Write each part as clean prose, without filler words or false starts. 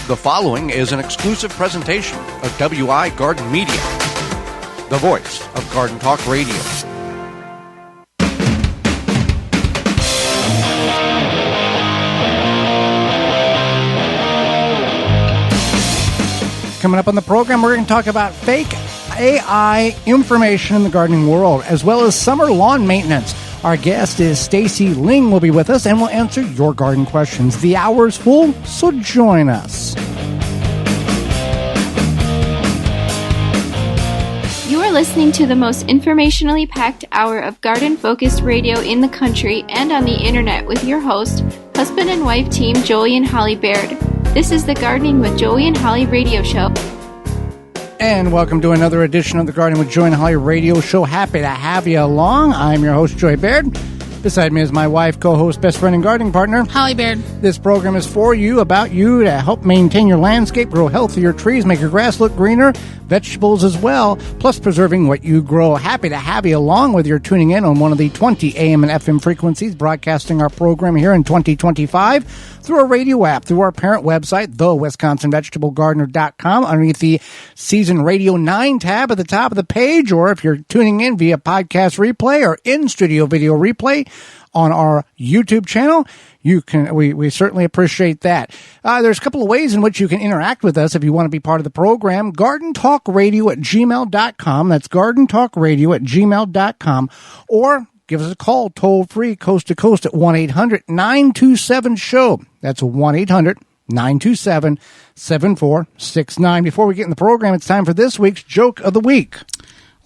The following is an exclusive presentation of WI Garden Media, the voice of Garden Talk Radio. Coming up on the program, we're going to talk about fake AI information in the gardening world, as well as summer lawn maintenance. Our guest is Stacy Ling will be with us, and we'll answer your garden questions. The hour's full, so join us. You are listening to the most informationally packed hour of garden-focused radio in the country and on the internet with your host, husband and wife team Joey and Holly Baird. This is the Gardening with Joey and Holly radio show. And welcome to another edition of the Gardening with Joey and Holly radio show. Happy to have you along. I'm your host, Joey Baird. Beside me is my wife, co-host, best friend, and gardening partner, Holly Baird. This program is for you, about you, to help maintain your landscape, grow healthier trees, make your grass look greener, vegetables as well, plus preserving what you grow. Happy to have you along, whether you're tuning in on one of the 20 AM and FM frequencies, broadcasting our program here in 2025, through our radio app, through our parent website, thewisconsinvegetablegardener.com, underneath the Season Radio 9 tab at the top of the page, or if you're tuning in via podcast replay or in-studio video replay on our YouTube channel, you can. We certainly appreciate that. There's a couple of ways in which you can interact with us if you want to be part of the program. GardenTalkRadio@gmail.com. That's GardenTalkRadio@gmail.com. Or give us a call, toll-free, coast to coast at 1-800-927-SHOW. That's 1-800-927-7469. Before we get in the program, it's time for this week's Joke of the Week.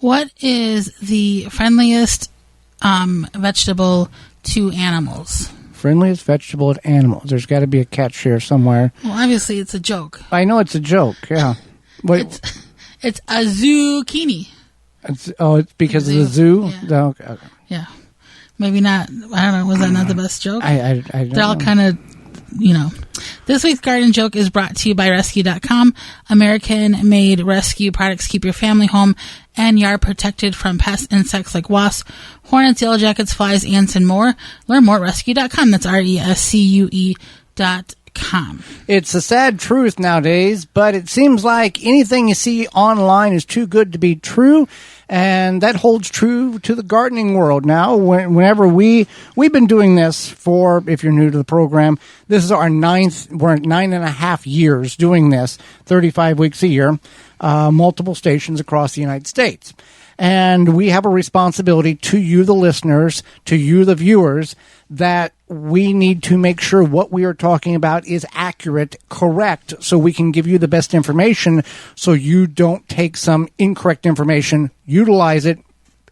What is the friendliest vegetable to animals? Friendliest vegetable to animals. There's got to be a catch here somewhere. Well, obviously, it's a joke. I know it's a joke, yeah. Wait. It's a zucchini. It's because of the zoo? Yeah. Oh, okay. Yeah. Maybe not. I don't know. Was that not the best joke? I don't They're all know. kind of, This week's garden joke is brought to you by Rescue.com. American-made rescue products keep your family home and yard protected from pest insects like wasps, hornets, yellow jackets, flies, ants, and more. Learn more at Rescue.com. That's RESCUE.com. It's a sad truth nowadays, but it seems like anything you see online is too good to be true. And that holds true to the gardening world now. Whenever we've been doing this for, if you're new to the program, this is our we're at 9.5 years doing this, 35 weeks a year, multiple stations across the United States. And we have a responsibility to you, the listeners, to you, the viewers, that we need to make sure what we are talking about is accurate, correct, so we can give you the best information so you don't take some incorrect information, utilize it,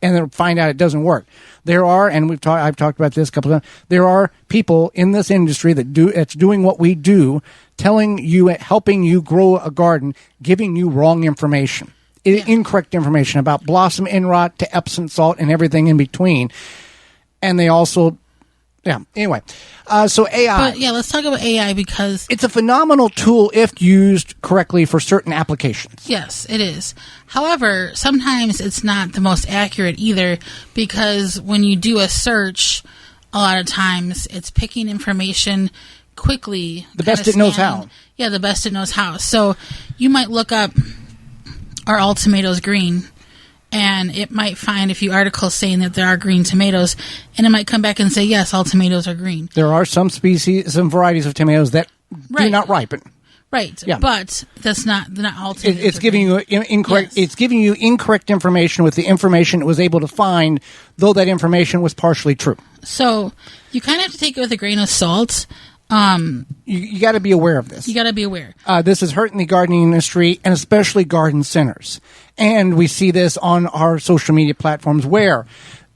and then find out it doesn't work. There are, and I've talked about this a couple of times, there are people in this industry that's doing what we do, telling you, helping you grow a garden, giving you wrong information. Incorrect information about blossom end rot to Epsom salt and everything in between. And they also, anyway. So AI. But let's talk about AI because it's a phenomenal tool if used correctly for certain applications. Yes, it is. However, sometimes it's not the most accurate either because when you do a search, a lot of times it's picking information quickly. The best it knows how. Yeah, the best it knows how. So you might look up, are all tomatoes green? And it might find a few articles saying that there are green tomatoes, and it might come back and say, yes, all tomatoes are green. There are some varieties of tomatoes that do not ripen. Right. Yeah. But that's not all tomatoes. It's giving you incorrect. Yes. It's giving you incorrect information with the information it was able to find, though that information was partially true. So you kind of have to take it with a grain of salt. You got to be aware of this. You got to be aware. This is hurting the gardening industry and especially garden centers. And we see this on our social media platforms where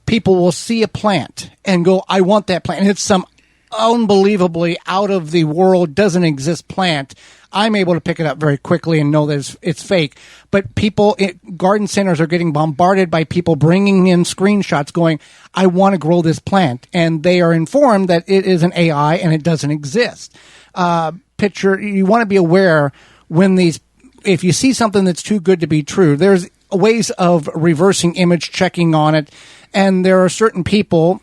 people will see a plant and go, I want that plant. And it's some unbelievably out of the world, doesn't exist plant. I'm able to pick it up very quickly and know that it's fake. But garden centers are getting bombarded by people bringing in screenshots going, I want to grow this plant. And they are informed that it is an AI and it doesn't exist. You want to be aware if you see something that's too good to be true, there's ways of reversing image checking on it. And there are certain people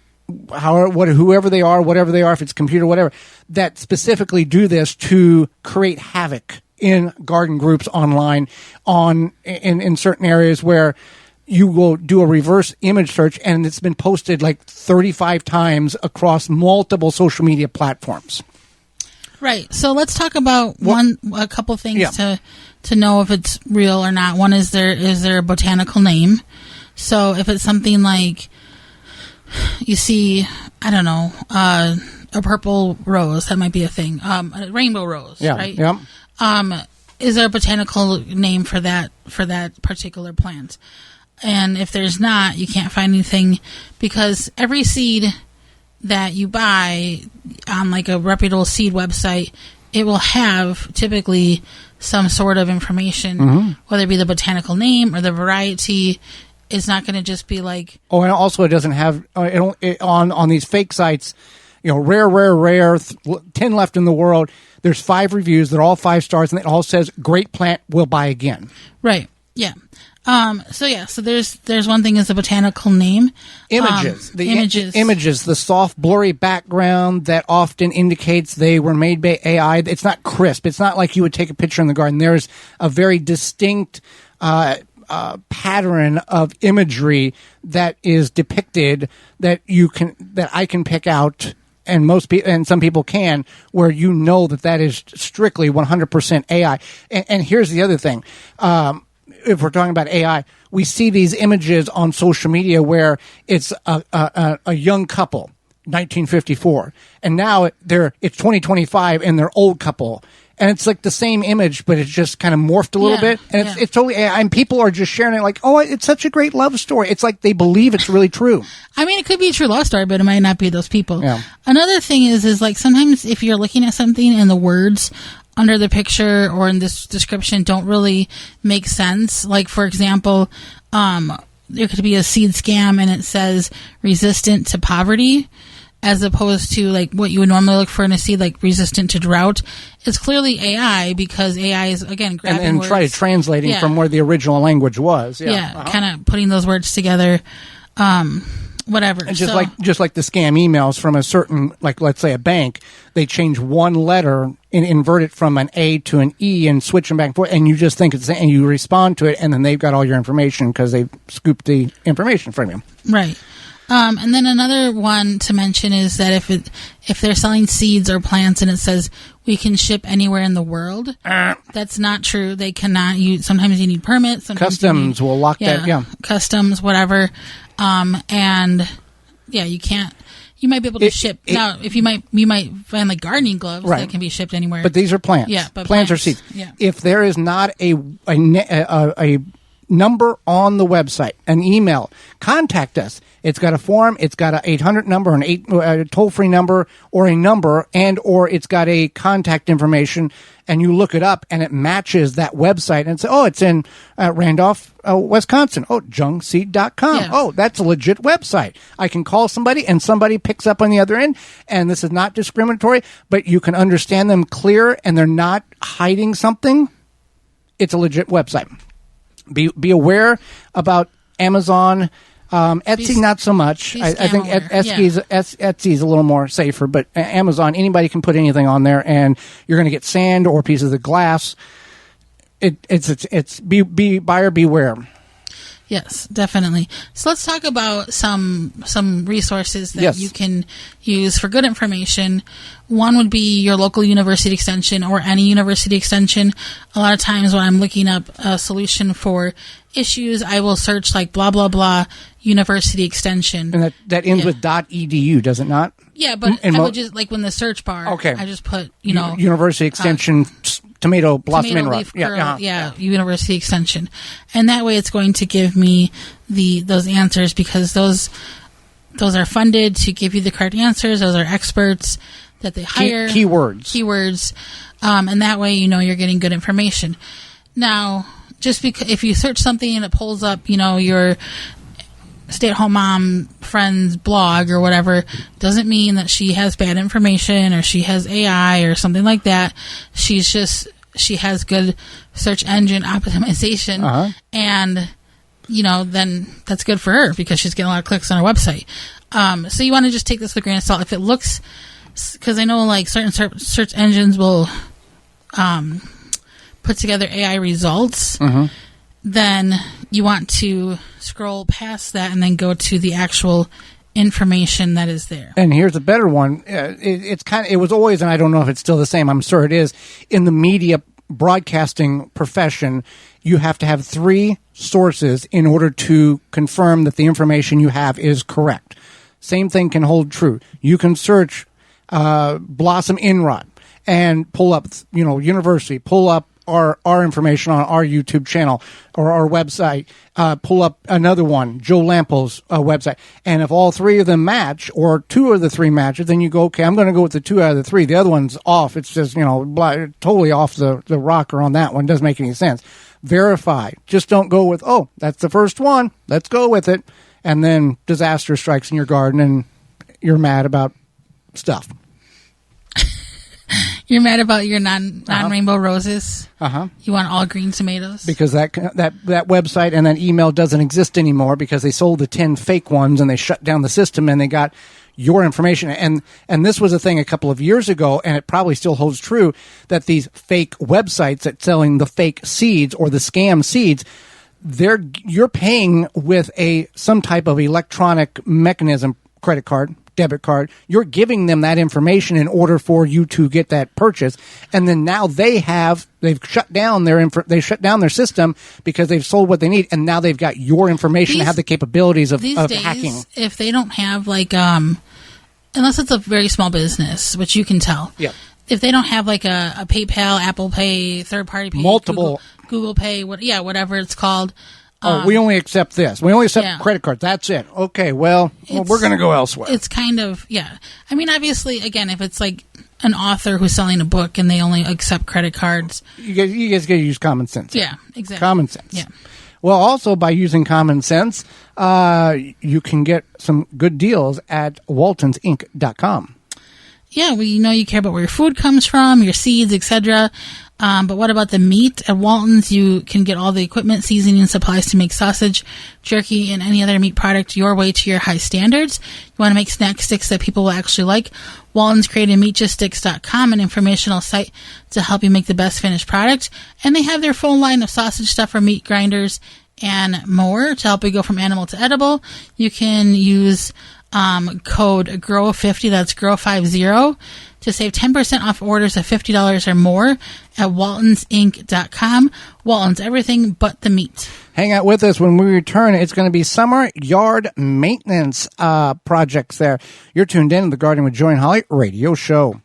whoever they are, whatever they are, if it's computer, whatever, that specifically do this to create havoc in garden groups online in certain areas where you will do a reverse image search and it's been posted like 35 times across multiple social media platforms. Right. So let's talk about a couple things to know if it's real or not. One is there a botanical name? So if it's something like you see, I don't know, a purple rose, that might be a thing. A rainbow rose, right? Yeah. Is there a botanical name for that particular plant? And if there's not, you can't find anything, because every seed that you buy on like a reputable seed website, it will have typically some sort of information, whether it be the botanical name or the variety. It's not going to just be like... Oh, and also it doesn't have... on these fake sites, rare, 10 left in the world. There's 5 reviews. They're all 5 stars, and it all says, great plant, will buy again. Right, yeah. So there's one thing is the botanical name. Images. Images. The soft, blurry background that often indicates they were made by AI. It's not crisp. It's not like you would take a picture in the garden. There's a very distinct pattern of imagery that is depicted that I can pick out, and and some people can, where that is strictly 100% AI. And here's the other thing. If we're talking about AI, we see these images on social media where it's a young couple, 1954, and now it's 2025 and they're old couple, and it's like the same image, but it's just kind of morphed a little bit, and it's totally AI, and people are just sharing it like, oh, it's such a great love story. It's like they believe it's really true. I mean, it could be a true love story, but it might not be those people. Yeah. Another thing is like sometimes if you're looking at something and the words under the picture or in this description don't really make sense. Like, for example, there could be a seed scam and it says resistant to poverty, as opposed to like what you would normally look for in a seed, like resistant to drought. It's clearly AI, because AI is, again, grabbing and words. try translating from where the original language was. Kind of putting those words together. Whatever. And just like the scam emails from a certain, like, let's say a bank, they change one letter and invert it from an A to an E and switch them back and forth, and you just think it's, and you respond to it, and then they've got all your information because they've scooped the information from you. Right. And then another one to mention is that if they're selling seeds or plants and it says we can ship anywhere in the world, that's not true. They cannot. Sometimes you need permits. Customs will lock that. Yeah. Customs, whatever. And you can't. You might be able to ship now. If you might find like gardening gloves that can be shipped anywhere. But these are plants. Yeah, but plants are seeds. Yeah. If there is not a number on the website, an email, contact us. It's got a form, it's got a 800 number, a toll-free number, or a number, or it's got a contact information, and you look it up, and it matches that website, and say, oh, it's in Randolph, Wisconsin. Oh, jungseed.com. Yeah. Oh, that's a legit website. I can call somebody, and somebody picks up on the other end, and this is not discriminatory, but you can understand them clear, and they're not hiding something. It's a legit website. Be aware about Amazon. Etsy, not so much. I think Etsy's a little more safer, but Amazon, anybody can put anything on there, and you're going to get sand or pieces of glass. It's be buyer beware. Yes, definitely. So let's talk about some resources that you can use for good information. One would be your local university extension or any university extension. A lot of times when I'm looking up a solution for issues, I will search like blah, blah, blah, university extension. And that ends with .edu, does it not? Yeah, but I would just, like when the search bar, I just put, university extension, tomato blossom tomato leaf curl, university extension. And that way it's going to give me those answers, because those are funded to give you the correct answers. Those are experts that they hire. Keywords. And that way you're getting good information. Now, just because if you search something and it pulls up, your stay-at-home mom friend's blog or whatever, doesn't mean that she has bad information or she has AI or something like that. She has good search engine optimization, and then that's good for her because she's getting a lot of clicks on her website. So you want to just take this with a grain of salt. If it looks, because I know like certain search engines will put together AI results, then you want to scroll past that and then go to the actual information that is there. And here's a better one. It was always, and I don't know if it's still the same, I'm sure it is, in the media broadcasting profession, you have to have 3 sources in order to confirm that the information you have is correct. Same thing can hold true. You can search Blossom Inrod and pull up, university, pull up our information on our YouTube channel or our website, pull up another one, Joe Lampo's website. And if all 3 of them match or 2 of the 3 matches, then you go, okay, I'm going to go with the 2 out of the 3. The other one's off. It's just, totally off the rocker on that one. Doesn't make any sense. Verify. Just don't go with, oh, that's the first one. Let's go with it. And then disaster strikes in your garden and you're mad about stuff. You're mad about your non-rainbow roses? You want all green tomatoes? Because that website and that email doesn't exist anymore because they sold the 10 fake ones and they shut down the system and they got your information. And this was a thing a couple of years ago, and it probably still holds true, that these fake websites that selling the fake seeds or the scam seeds, you're paying with some type of electronic mechanism, credit card, debit card. You're giving them that information in order for you to get that purchase. And then now they've shut down their system because they've sold what they need, and now they've got your information to have the capabilities of days, hacking. If they don't have unless it's a very small business, which you can tell. Yeah. If they don't have like a PayPal, Apple Pay, third party pay, multiple Google Pay, whatever it's called. We only accept this. We only accept credit cards. That's it. Okay, well we're going to go elsewhere. It's kind of, I mean, obviously, again, if it's like an author who's selling a book and they only accept credit cards. You guys got to use common sense. Yeah, exactly. Common sense. Yeah. Well, also by using common sense, you can get some good deals at waltonsinc.com. Yeah, we know you care about where your food comes from, your seeds, etc. But what about the meat? At Walton's, you can get all the equipment, seasoning, and supplies to make sausage, jerky, and any other meat product your way to your high standards. You want to make snack sticks that people will actually like? Walton's created meatjuststicks.com, an informational site to help you make the best finished product. And they have their full line of sausage stuffer, meat grinders, and more to help you go from animal to edible. You can use code GROW50, that's GROW50, to save 10% off orders of $50 or more at waltonsinc.com. Walton's, everything but the meat. Hang out with us when we return. It's going to be summer yard maintenance projects there. You're tuned in to the Gardening with Joy and Holly radio show.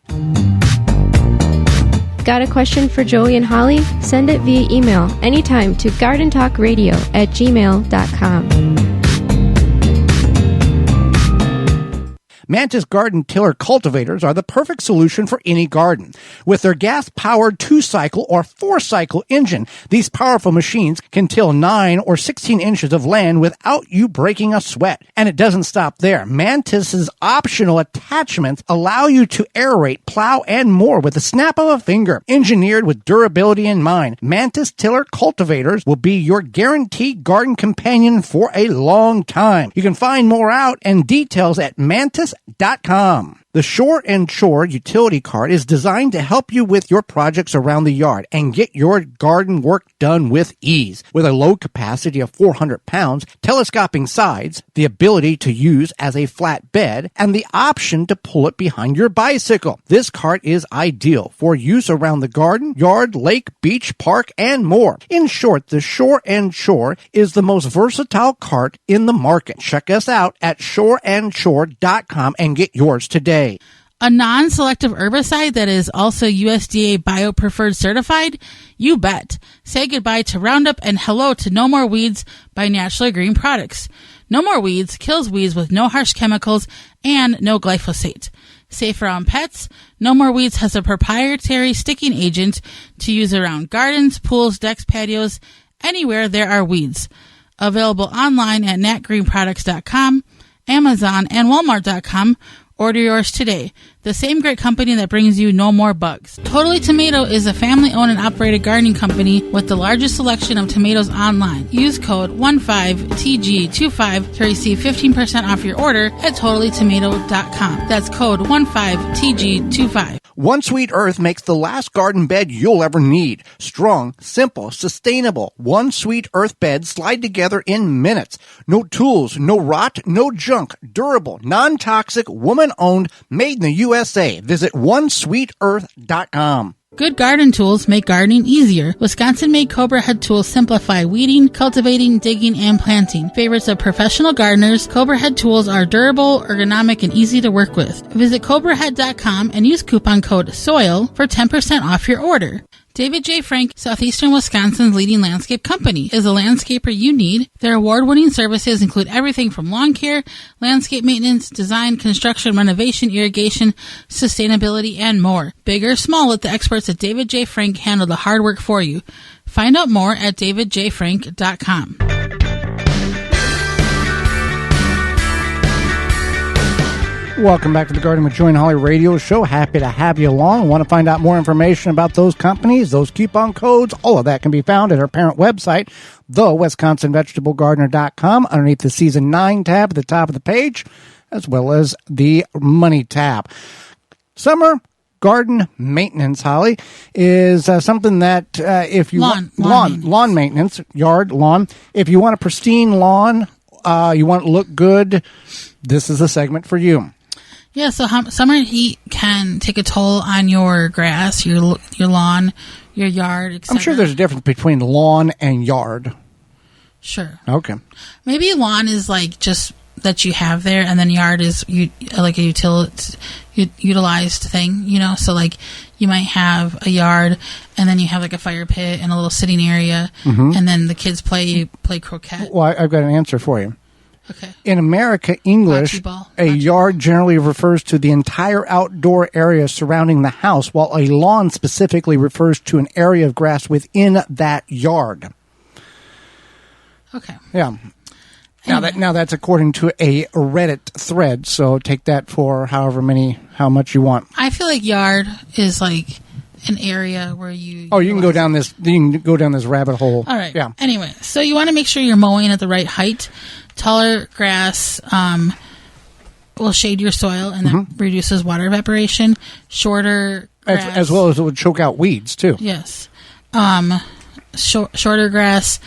Got a question for Joey and Holly? Send it via email anytime to gardentalkradio@gmail.com. Mantis garden tiller cultivators are the perfect solution for any garden. With their gas-powered 2-cycle or 4-cycle engine, these powerful machines can till 9 or 16 inches of land without you breaking a sweat. And it doesn't stop there. Mantis's optional attachments allow you to aerate, plow, and more with the snap of a finger. Engineered with durability in mind, Mantis tiller cultivators will be your guaranteed garden companion for a long time. You can find more out and details at mantis.com. The Shore and Shore utility cart is designed to help you with your projects around the yard and get your garden work done with ease. With a load capacity of 400 pounds, telescoping sides, the ability to use as a flat bed, and the option to pull it behind your bicycle, this cart is ideal for use around the garden, yard, lake, beach, park, and more. In short, the Shore and Shore is the most versatile cart in the market. Check us out at shoreandshore.com and get yours today. A non-selective herbicide that is also USDA Bio-Preferred certified? You bet. Say goodbye to Roundup and hello to No More Weeds by Naturally Green Products. No More Weeds kills weeds with no harsh chemicals and no glyphosate. Safe around pets, No More Weeds has a proprietary sticking agent to use around gardens, pools, decks, patios, anywhere there are weeds. Available online at natgreenproducts.com, Amazon, and Walmart.com, Order yours today. The same great company that brings you no more bugs. Totally Tomato is a family-owned and operated gardening company with the largest selection of tomatoes online. Use code 15TG25 to receive 15% off your order at totallytomato.com. That's code 15TG25. One Sweet Earth makes the last garden bed you'll ever need. Strong, simple, sustainable. One Sweet Earth beds slide together in minutes. No tools, no rot, no junk. Durable, non-toxic, woman-owned, made in the USA. Visit onesweetearth.com. Good garden tools make gardening easier. Wisconsin-made Cobra Head tools simplify weeding, cultivating, digging, and planting. Favorites of professional gardeners, Cobra Head tools are durable, ergonomic, and easy to work with. Visit CobraHead.com and use coupon code SOIL for 10% off your order. David J. Frank, Southeastern Wisconsin's leading landscape company, is a landscaper you need. Their award-winning services include everything from lawn care, landscape maintenance, design, construction, renovation, irrigation, sustainability, and more. Big or small, let the experts at David J. Frank handle the hard work for you. Find out more at davidjfrank.com. Welcome back to the Garden with Joy and Holly radio show. Happy to have you along. Want to find out more information about those companies, those coupon codes, all of that can be found at our parent website, thewisconsinvegetablegardener.com, underneath the Season 9 tab at the top of the page, as well as the Money tab. Summer garden maintenance, Holly, is something that if you lawn maintenance, yard, lawn. If you want a pristine lawn, you want it to look good, this is a segment for you. Yeah, so summer heat can take a toll on your grass, your lawn, your yard, etc. I'm sure there's a difference between lawn and yard. Sure. Okay. Maybe lawn is like just that you have there, and then yard is like a utilized thing, you know? So like you might have a yard, and then you have like a fire pit and a little sitting area, and then the kids play croquet. Well, I've got an answer for you. Okay. In America English, a yard generally refers to the entire outdoor area surrounding the house, while a lawn specifically refers to an area of grass within that yard. Okay. Yeah. Now that's according to a Reddit thread, so take that for how much you want. I feel like yard is like an area where you can go down this rabbit hole. All right. Yeah. Anyway, so you want to make sure you're mowing at the right height. Taller grass will shade your soil, and that reduces water evaporation. Shorter grass, as well as it would choke out weeds too. Yes. Shorter grass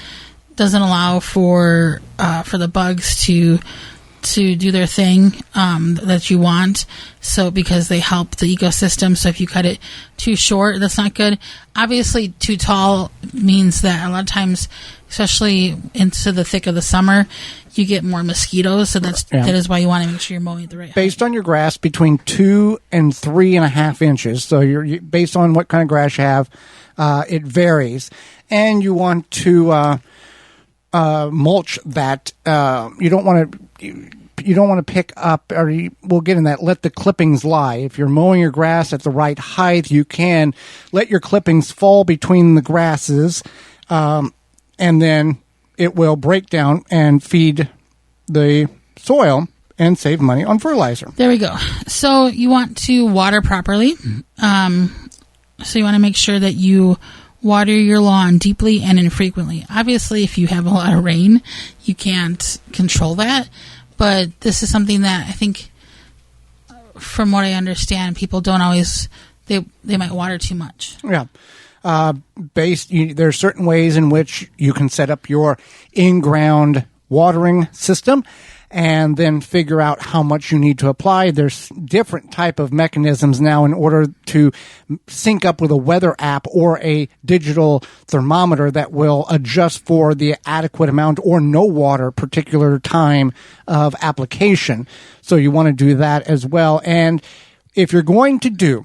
doesn't allow for the bugs to do their thing that you want, so because they help the ecosystem. So if you cut it too short, that's not good. Obviously, too tall means that a lot of times, especially into the thick of the summer, you get more mosquitoes. So that is why you want to make sure you're mowing at the right height. Based on your grass, between 2 and 3.5 inches. So you're based on what kind of grass you have, it varies, and you want to mulch that. You don't want to pick up, we'll get in that, let the clippings lie. If you're mowing your grass at the right height, you can let your clippings fall between the grasses, and then it will break down and feed the soil and save money on fertilizer. There we go. So you want to water properly. So you want to make sure that you water your lawn deeply and infrequently. Obviously, if you have a lot of rain, you can't control that. But this is something that I think, from what I understand, people don't always, they might water too much. Yeah. There are certain ways in which you can set up your in-ground watering system and then figure out how much you need to apply. There's different type of mechanisms now in order to sync up with a weather app or a digital thermometer that will adjust for the adequate amount or no water particular time of application. So you want to do that as well. And if you're going to do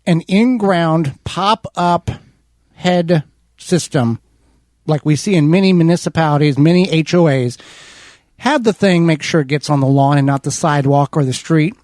an in-ground pop-up head system like we see in many municipalities, many HOAs, have the thing, make sure it gets on the lawn and not the sidewalk or the street.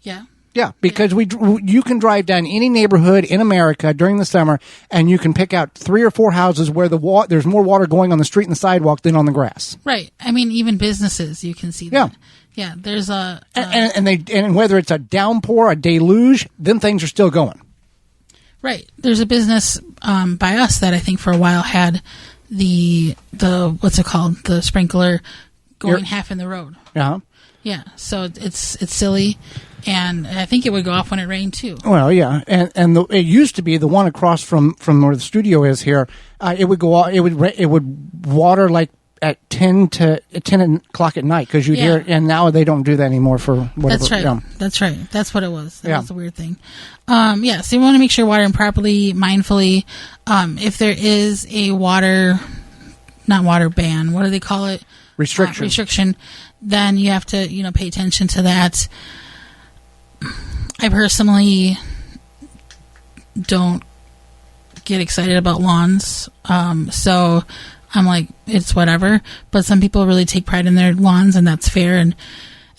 Yeah. Yeah, because you can drive down any neighborhood in America during the summer, and you can pick out 3 or 4 houses where there's more water going on the street and the sidewalk than on the grass. Right. I mean, even businesses, you can see that. Yeah, there's a and whether it's a downpour, a deluge, them things are still going. Right. There's a business by us that I think for a while had the what's it called, the sprinkler going half in the road. Yeah. Yeah. So it's silly, and I think it would go off when it rained too. Well, yeah, and it used to be the one across from where the studio is here. It would go. It would water like at 10 o'clock at night because you'd hear it, and now they don't do that anymore for whatever. That's right. Yeah. That's right. That's what it was. That was the weird thing. So you want to make sure you're watering properly, mindfully. If there is a not water ban, what do they call it? Restriction. Then you have to, pay attention to that. I personally don't get excited about lawns. So I'm like, it's whatever. But some people really take pride in their lawns, and that's fair.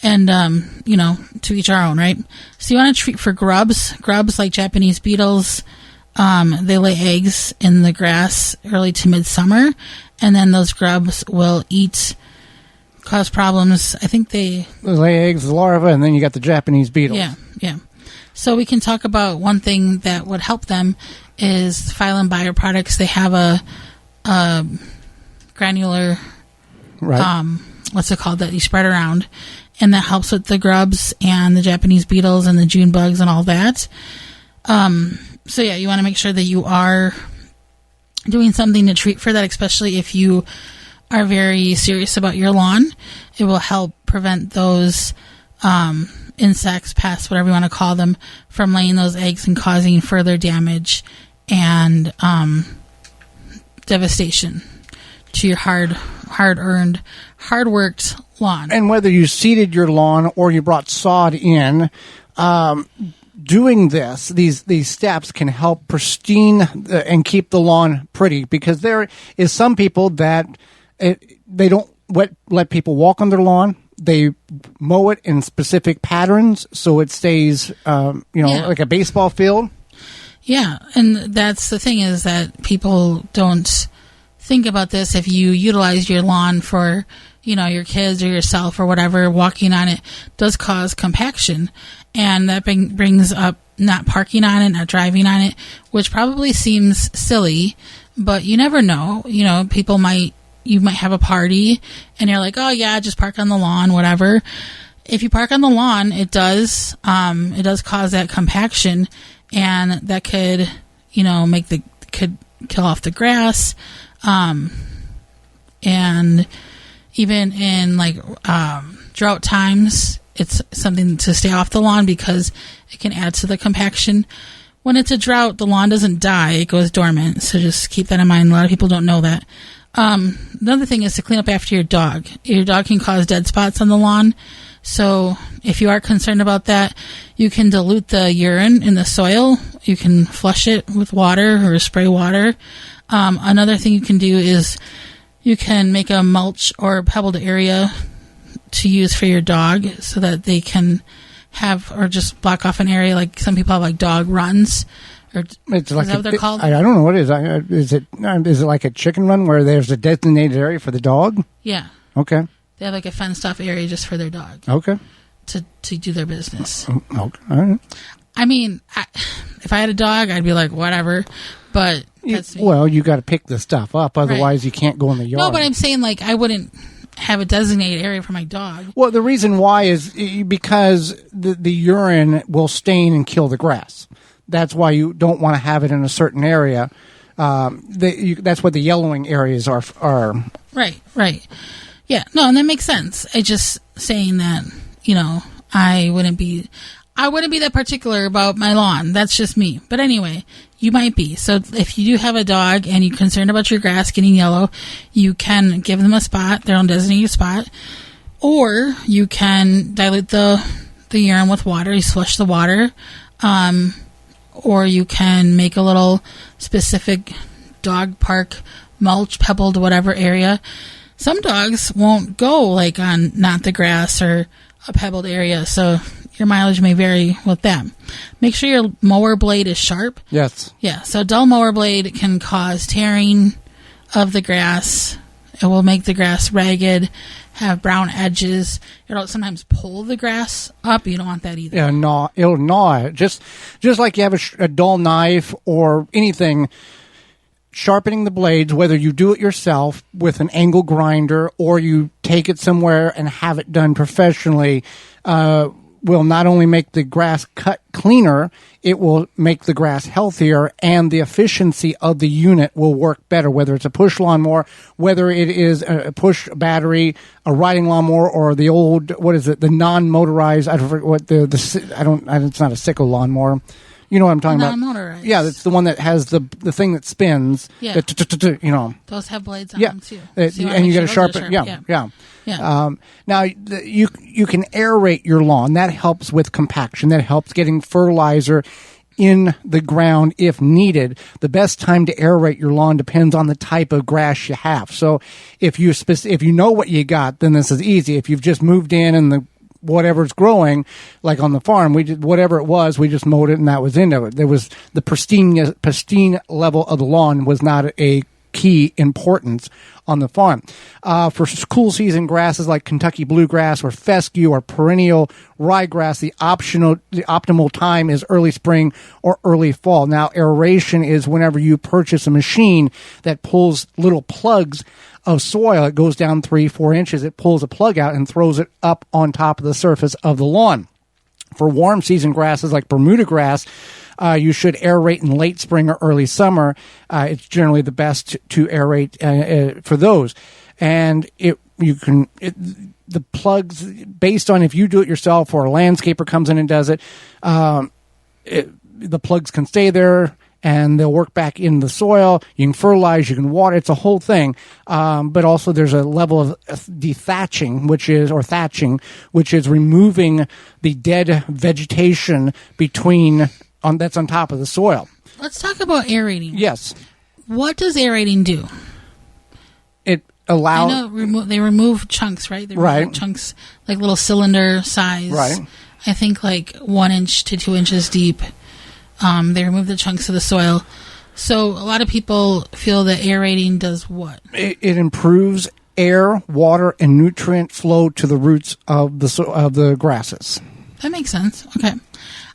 And to each our own, right? So you want to treat for grubs like Japanese beetles. They lay eggs in the grass early to midsummer, and then those grubs will cause problems. I think they lay eggs, the larva, and then you got the Japanese beetles. Yeah. So we can talk about one thing that would help them is Phylum Bioproducts. They have a granular, what's it called, that you spread around, and that helps with the grubs and the Japanese beetles and the June bugs and all that. So you want to make sure that you are doing something to treat for that, especially if you are very serious about your lawn. It will help prevent those insects, pests, whatever you want to call them, from laying those eggs and causing further damage and devastation to your hard-earned, hard-worked lawn. And whether you seeded your lawn or you brought sod in, doing these steps can help pristine and keep the lawn pretty, because there is some people that they don't let people walk on their lawn. They mow it in specific patterns so it stays, like a baseball field. Yeah, and that's the thing, is that people don't think about this. If you utilize your lawn for, your kids or yourself or whatever, walking on it does cause compaction, and that brings up not parking on it, not driving on it, which probably seems silly, but you never know. You might have a party and you're like, oh yeah, just park on the lawn, whatever. If you park on the lawn, it does cause that compaction, and that could, could kill off the grass. And even in drought times, it's something to stay off the lawn because it can add to the compaction. When it's a drought, the lawn doesn't die, it goes dormant. So just keep that in mind. A lot of people don't know that. Another thing is to clean up after your dog. Your dog can cause dead spots on the lawn. So if you are concerned about that, you can dilute the urine in the soil. You can flush it with water or spray water. Another thing you can do is you can make a mulch or pebbled area to use for your dog so that they can have, or just block off an area. Like some people have dog runs. Or it's like is that what they're called? I don't know what it is. Is it like a chicken run where there's a designated area for the dog? Yeah. Okay. They have a fenced off area just for their dog. Okay. To do their business. Okay. All right. I mean, if I had a dog, I'd be like, whatever. But that's me. Well, you got to pick the stuff up, otherwise you can't go in the yard. No, but I'm saying I wouldn't have a designated area for my dog. Well, the reason why is because the urine will stain and kill the grass. That's why you don't want to have it in a certain area. That's what the yellowing areas are. Right. Yeah, no, and that makes sense. I just saying that, I wouldn't be that particular about my lawn. That's just me. But anyway, you might be. So if you do have a dog and you're concerned about your grass getting yellow, you can give them a spot, their own designated spot, or you can dilute the urine with water. You flush the water, or you can make a little specific dog park mulch, pebbled, whatever area. Some dogs won't go on not the grass or a pebbled area, so your mileage may vary with them. Make sure your mower blade is sharp. Yes. Yeah, so a dull mower blade can cause tearing of the grass It will make the grass ragged, have brown edges. It'll sometimes pull the grass up. You don't want that either. Yeah, it'll gnaw it. Just like you have a dull knife or anything, sharpening the blades, whether you do it yourself with an angle grinder or you take it somewhere and have it done professionally, will not only make the grass cut cleaner, it will make the grass healthier, and the efficiency of the unit will work better, whether it's a push lawnmower, whether it is a push battery, a riding lawnmower, or the old, the non-motorized, I don't forget what it's not a sickle lawnmower. You know what I'm talking about? Non-motorized. Yeah, it's the one that has the thing that spins. Yeah. Those have blades on them too. And you got to sharpen. Yeah. Now you can aerate your lawn. That helps with compaction. That helps getting fertilizer in the ground if needed. The best time to aerate your lawn depends on the type of grass you have. So if you know what you got, then this is easy. If you've just moved in and whatever's growing, like on the farm, we did whatever it was, we just mowed it and that was into it. There was the pristine level of the lawn was not a key importance on the farm. For cool season grasses like Kentucky bluegrass or fescue or perennial ryegrass, the optimal time is early spring or early fall. Now, aeration is whenever you purchase a machine that pulls little plugs of soil. It goes down 3-4 inches. It pulls a plug out and throws it up on top of the surface of the lawn. For warm season grasses like Bermuda grass, you should aerate in late spring or early summer. It's generally the best to aerate for those. And the plugs, based on if you do it yourself or a landscaper comes in and does it, the plugs can stay there and they'll work back in the soil. You can fertilize, you can water. It's a whole thing. But also there's a level of dethatching, thatching, which is removing the dead vegetation that's on top of the soil. Let's talk about aerating. Yes. What does aerating do? It allows... I know they remove chunks, right? They remove chunks, like little cylinder size. Right. I think like 1 inch to 2 inches deep. They remove the chunks of the soil. So a lot of people feel that aerating does what? It improves air, water, and nutrient flow to the roots of the grasses. That makes sense. Okay.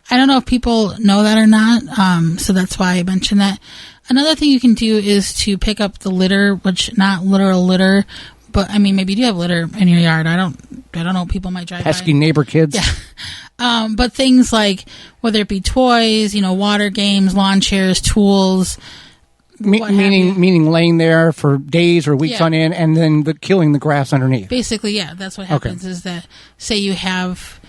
I don't know if people know that or not, so that's why I mentioned that. Another thing you can do is to pick up the litter, which not literal litter, but I mean maybe you do have litter in your yard. I don't know. People might drive pesky by. Neighbor kids. Yeah. But things like whether it be toys, water games, lawn chairs, tools. Meaning laying there for days or weeks on end, and then killing the grass underneath. Basically, yeah, that's what happens. Is that say you have.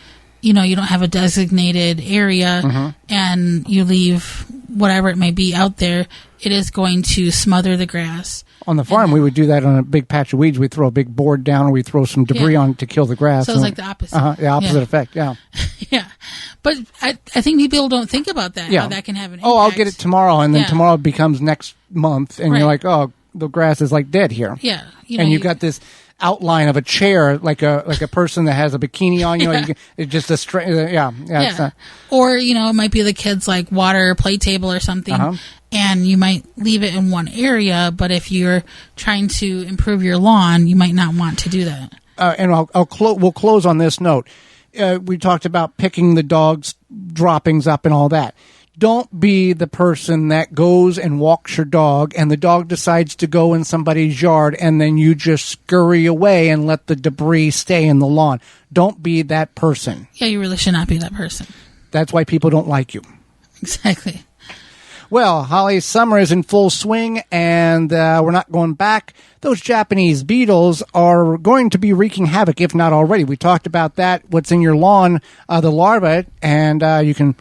You don't have a designated area and you leave whatever it may be out there, it is going to smother the grass. On the farm, we would do that on a big patch of weeds. We'd throw a big board down or we'd throw some debris on to kill the grass. So it's like the opposite. The opposite effect, yeah. Yeah. But I think people don't think about that, how that can have an impact. Oh, I'll get it tomorrow, and then tomorrow becomes next month, and you're like, oh, the grass is like dead here. Yeah. And you got this outline of a chair, like a person that has a bikini on. It's just a straight. Or it might be the kids' like water play table or something, and you might leave it in one area. But if you're trying to improve your lawn, you might not want to do that. And we'll close on this note. We talked about picking the dog's droppings up and all that. Don't be the person that goes and walks your dog and the dog decides to go in somebody's yard and then you just scurry away and let the debris stay in the lawn. Don't be that person. Yeah, you really should not be that person. That's why people don't like you. Exactly. Well, Holly, summer is in full swing and we're not going back. Those Japanese beetles are going to be wreaking havoc, if not already. We talked about that, what's in your lawn, the larvae, and you can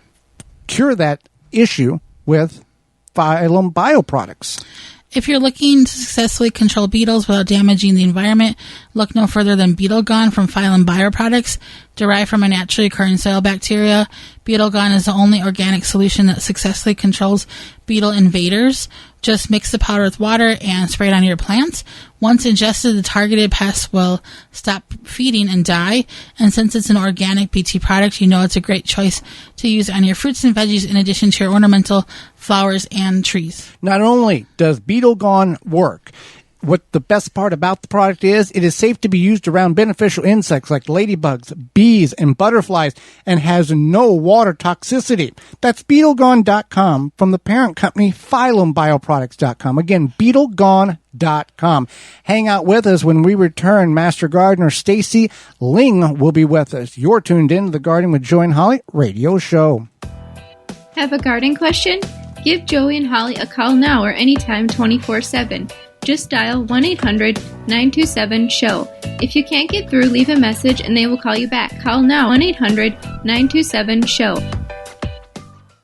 cure that issue with Phylum bioproducts. If you're looking to successfully control beetles without damaging the environment, look no further than Beetle Gone from Phylum Bioproducts. Derived from a naturally occurring soil bacteria, Beetle Gone is the only organic solution that successfully controls beetle invaders. Just mix the powder with water and spray it on your plants. Once ingested, the targeted pests will stop feeding and die. And since it's an organic BT product, it's a great choice to use on your fruits and veggies in addition to your ornamental flowers and trees. Not only does Beetle Gone work What the best part about the product is, it is safe to be used around beneficial insects like ladybugs, bees, and butterflies, and has no water toxicity. That's BeetleGone.com from the parent company PhylumBioproducts.com. Again, BeetleGone.com. Hang out with us when we return. Master Gardener Stacy Ling will be with us. You're tuned in to the Gardening with Joey and Holly radio show. Have a garden question? Give Joey and Holly a call now or anytime 24/7. Just dial 1-800-927-SHOW. If you can't get through, leave a message and they will call you back. Call now 1-800-927-SHOW.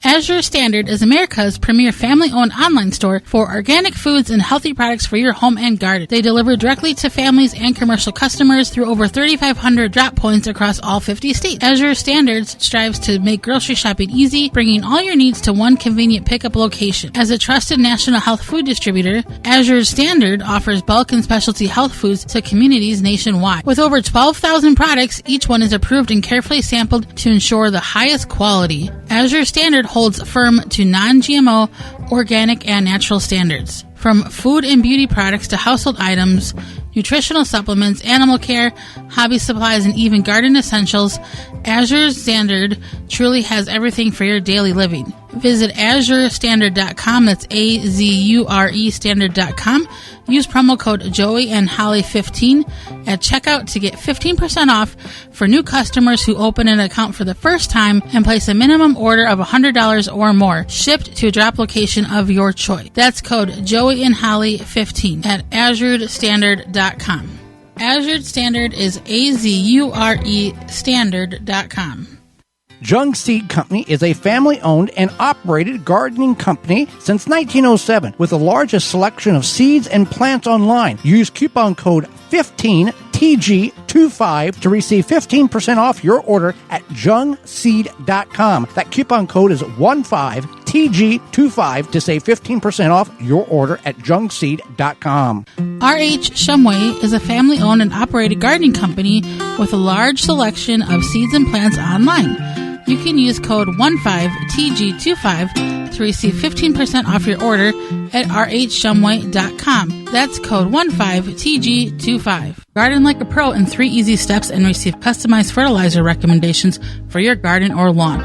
Azure Standard is America's premier family-owned online store for organic foods and healthy products for your home and garden. They deliver directly to families and commercial customers through over 3,500 drop points across all 50 states. Azure Standards strives to make grocery shopping easy, bringing all your needs to one convenient pickup location. As a trusted national health food distributor, Azure Standard offers bulk and specialty health foods to communities nationwide. With over 12,000 products, each one is approved and carefully sampled to ensure the highest quality. Azure Standard holds firm to non-GMO, organic, and natural standards. From food and beauty products to household items, nutritional supplements, animal care, hobby supplies, and even garden essentials, Azure Standard truly has everything for your daily living. Visit AzureStandard.com. That's AZURE Standard.com. Use promo code Joey and Holly 15 at checkout to get 15% off for new customers who open an account for the first time and place a minimum order of $100 or more, shipped to a drop location of your choice. That's code Joey and Holly 15 at AzureStandard.com. Azure Standard is AZURE Standard.com. Jung Seed Company is a family-owned and operated gardening company since 1907 with the largest selection of seeds and plants online. Use coupon code 15TG25 to receive 15% off your order at jungseed.com. That coupon code is 15TG25 to save 15% off your order at jungseed.com. R.H. Shumway is a family-owned and operated gardening company with a large selection of seeds and plants online. You can use code 15TG25 to receive 15% off your order at rhshumway.com. That's code 15TG25. Garden like a pro in 3 easy steps and receive customized fertilizer recommendations for your garden or lawn.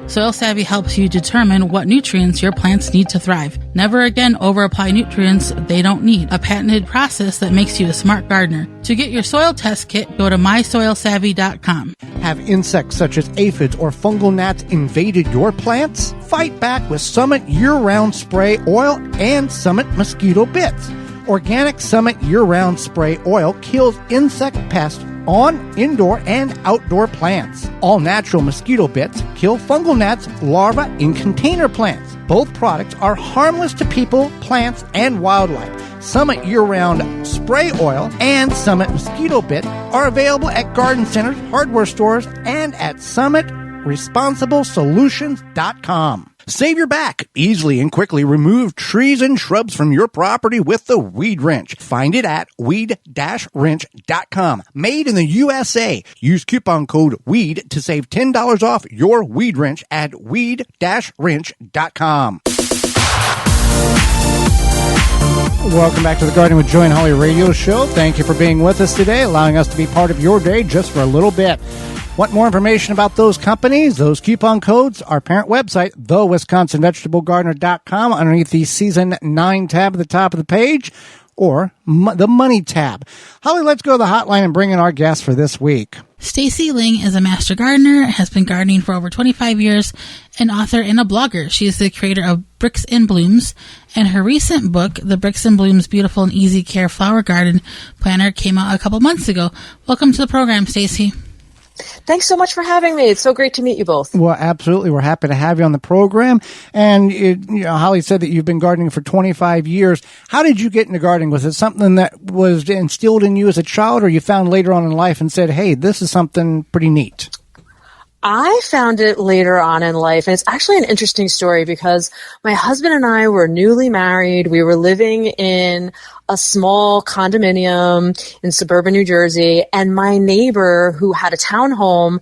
Soil Savvy helps you determine what nutrients your plants need to thrive. Never again over-apply nutrients they don't need. A patented process that makes you a smart gardener. To get your soil test kit, go to mysoilsavvy.com. Have insects such as aphids or fungal gnats invaded your plants? Fight back with Summit Year-Round Spray Oil and Summit Mosquito Bits. Organic Summit Year-Round Spray Oil kills insect pests on indoor and outdoor plants. All natural mosquito bits kill fungal gnats, larvae in container plants. Both products are harmless to people, plants, and wildlife. Summit Year-Round Spray Oil and Summit Mosquito Bit are available at garden centers, hardware stores, and at SummitResponsibleSolutions.com. Save your back. Easily and quickly remove trees and shrubs from your property with the Weed Wrench. Find it at weed-wrench.com. Made in the USA. Use coupon code WEED to save $10 off your Weed Wrench at weed-wrench.com. Welcome back to the Gardening with Joey and Holly radio show. Thank you for being with us today, allowing us to be part of your day just for a little bit. Want more information about those companies, those coupon codes? Our parent website, thewisconsinvegetablegardener.com, underneath the Season 9 tab at the top of the page, or the Money tab. Holly, let's go to the hotline and bring in our guest for this week. Stacy Ling is a master gardener, has been gardening for over 25 years, an author and a blogger. She is the creator of Bricks and Blooms, and her recent book, The Bricks and Blooms Beautiful and Easy Care Flower Garden Planner, came out a couple months ago. Welcome to the program, Stacy. Thanks so much for having me. It's so great to meet you both. Well, absolutely. We're happy to have you on the program. And Holly said that you've been gardening for 25 years. How did you get into gardening? Was it something that was instilled in you as a child, or you found later on in life and said, hey, this is something pretty neat? I found it later on in life, and it's actually an interesting story because my husband and I were newly married. We were living in a small condominium in suburban New Jersey, and my neighbor, who had a townhome,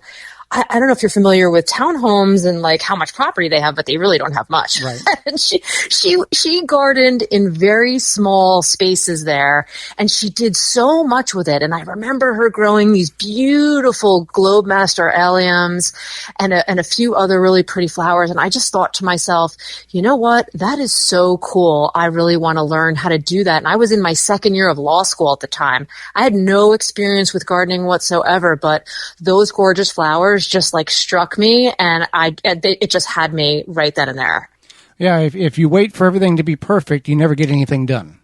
I don't know if you're familiar with townhomes and like how much property they have, but they really don't have much. Right. And she gardened in very small spaces there, and she did so much with it. And I remember her growing these beautiful Globemaster alliums and a few other really pretty flowers. And I just thought to myself, you know what? That is so cool. I really want to learn how to do that. And I was in my second year of law school at the time. I had no experience with gardening whatsoever, but those gorgeous flowers just like struck me, and it just had me right then and there. Yeah, if you wait for everything to be perfect, you never get anything done.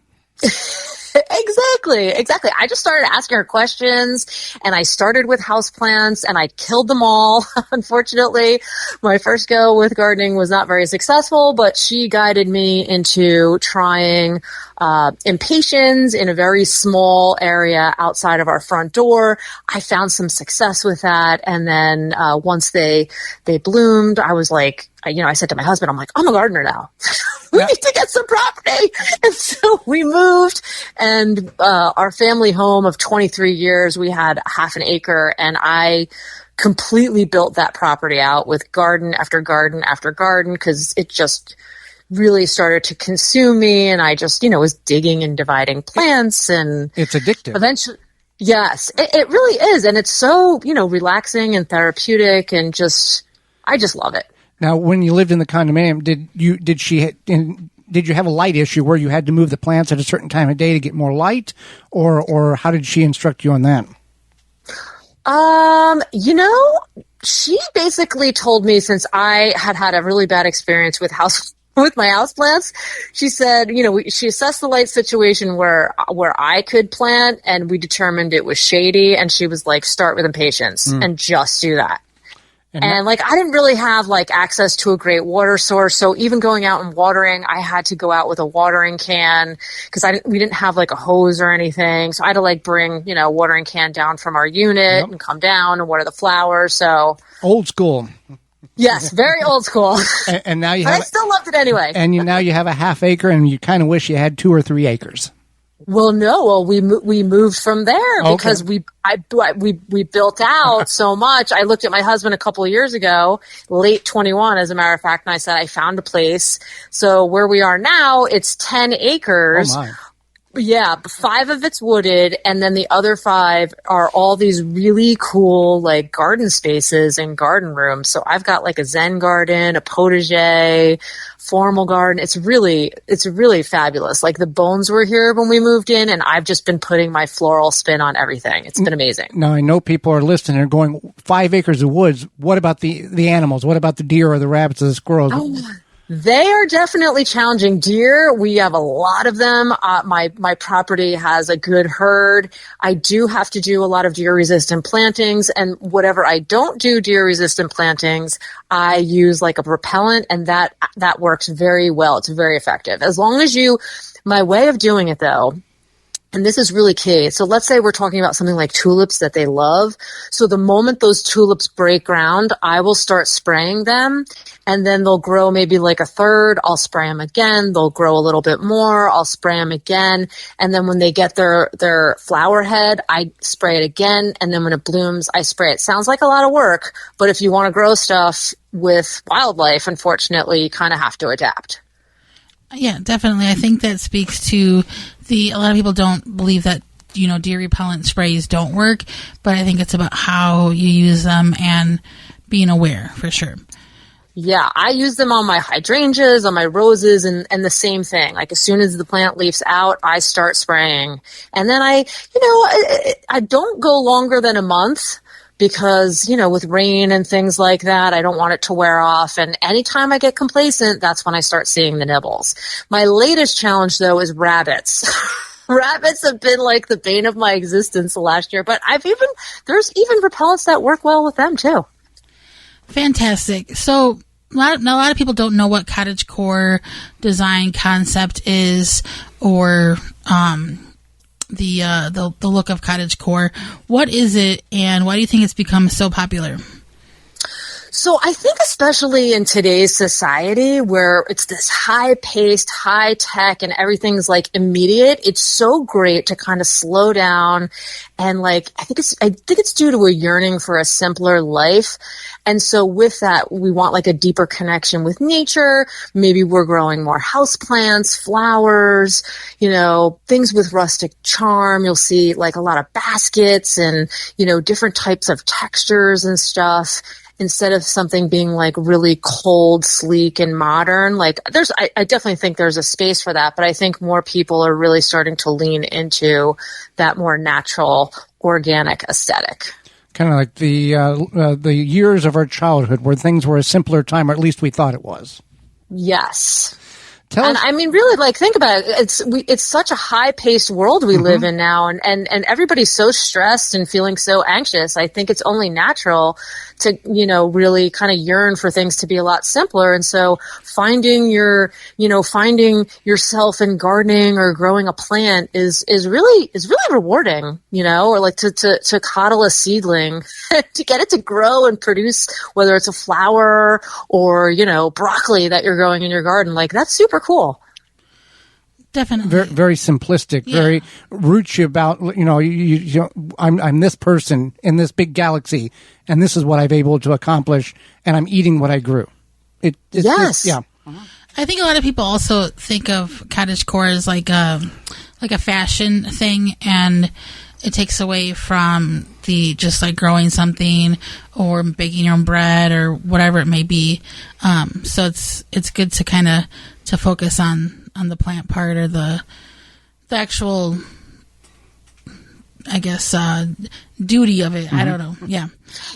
Exactly. I just started asking her questions, and I started with houseplants, and I killed them all. Unfortunately, my first go with gardening was not very successful, but she guided me into trying impatiens in a very small area outside of our front door. I found some success with that, and then once they bloomed, I was like, I said to my husband, I'm like, I'm a gardener now. We need to get some property. And so we moved, and our family home of 23 years, we had half an acre, and I completely built that property out with garden after garden after garden, because it just really started to consume me, and I just, was digging and dividing plants, and it's addictive. Eventually, yes, it really is. And it's so, relaxing and therapeutic, and I just love it. Now, when you lived in the condominium, did you have a light issue where you had to move the plants at a certain time of day to get more light, or how did she instruct you on that? She basically told me, since I had a really bad experience with my houseplants, she said, she assessed the light situation where I could plant, and we determined it was shady, and she was like, start with impatiens and just do that. And I didn't really have access to a great water source. So even going out and watering, I had to go out with a watering can, because we didn't have a hose or anything. So I had to bring, watering can down from our unit and come down and water the flowers. So old school. Yes, very old school. And now I still loved it anyway. And now you have a half acre, and you kind of wish you had 2 or 3 acres. Well, no. Well, we moved from there because we built out so much. I looked at my husband a couple of years ago, late 21, as a matter of fact, and I said, I found a place. So where we are now, it's 10 acres. Oh my. Yeah, 5 of it's wooded, and then the other 5 are all these really cool garden spaces and garden rooms. So I've got a Zen garden, a potager, formal garden. It's really fabulous. The bones were here when we moved in, and I've just been putting my floral spin on everything. It's been amazing. Now, I know people are listening and going, 5 acres of woods. What about the animals? What about the deer or the rabbits or the squirrels? Oh, they are definitely challenging. Deer, we have a lot of them. My property has a good herd. I do have to do a lot of deer-resistant plantings, and whatever I don't do deer-resistant plantings, I use a repellent, and that works very well. It's very effective. As long as my way of doing it, though, and this is really key. So let's say we're talking about something like tulips that they love. So the moment those tulips break ground, I will start spraying them, and then they'll grow maybe a third. I'll spray them again. They'll grow a little bit more. I'll spray them again. And then when they get their flower head, I spray it again. And then when it blooms, I spray it. Sounds like a lot of work, but if you want to grow stuff with wildlife, unfortunately, you kind of have to adapt. Yeah, definitely. I think that speaks to a lot of people don't believe that, deer repellent sprays don't work, but I think it's about how you use them and being aware, for sure. Yeah, I use them on my hydrangeas, on my roses, and the same thing. As soon as the plant leaves out, I start spraying. And then I don't go longer than a month, because, with rain and things like that, I don't want it to wear off. And anytime I get complacent, that's when I start seeing the nibbles. My latest challenge, though, is rabbits. Rabbits have been the bane of my existence the last year, but there's even repellents that work well with them too. Fantastic. So a lot of people don't know what cottagecore design concept is, or the look of cottagecore. What is it, and why do you think it's become so popular? So I think especially in today's society where it's this high paced, high tech and everything's like immediate, it's so great to kind of slow down and like, I think it's due to a yearning for a simpler life. And so with that, we want like a deeper connection with nature. Maybe we're growing more houseplants, flowers, things with rustic charm. You'll see like a lot of baskets and, different types of textures and stuff, instead of something being like really cold, sleek, and modern. Like I definitely think there's a space for that, but I think more people are really starting to lean into that more natural, organic aesthetic. Kind of like the years of our childhood where things were a simpler time, or at least we thought it was. Yes. I mean, really, like, think about it. It's such a high-paced world we live in now, and everybody's so stressed and feeling so anxious. I think it's only natural to, really kind of yearn for things to be a lot simpler. And so finding yourself in gardening or growing a plant is really rewarding, or like to coddle a seedling, to get it to grow and produce, whether it's a flower or, broccoli that you're growing in your garden. Like, that's super cool. Definitely. Very, very simplistic, very roots you about, I'm this person in this big galaxy, and this is what I've able to accomplish, and I'm eating what I grew. Yes. I think a lot of people also think of cottagecore as like a fashion thing, and it takes away from the just like growing something or baking your own bread or whatever it may be. So it's good to kind of to focus on the plant part or the actual, I guess, duty of it. I don't know. Yeah.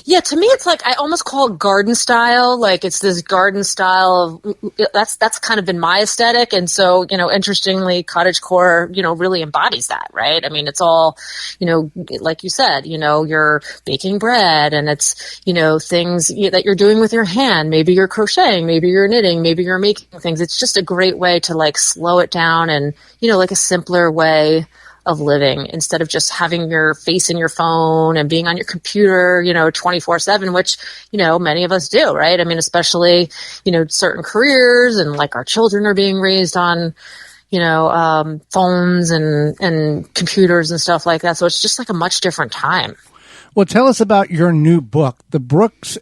Yeah, to me, it's like I almost call it garden style. Like, it's this garden style of that's kind of been my aesthetic. And so, interestingly, cottagecore, really embodies that, right? I mean, it's all, like you said, you're baking bread, and it's, things that you're doing with your hand. Maybe you're crocheting, maybe you're knitting, maybe you're making things. It's just a great way to like slow it down and, like a simpler way of living, instead of just having your face in your phone and being on your computer, 24/7, which, many of us do, right? I mean, especially, certain careers, and like our children are being raised on, phones and computers and stuff like that. So it's just like a much different time. Well, tell us about your new book, The Bricks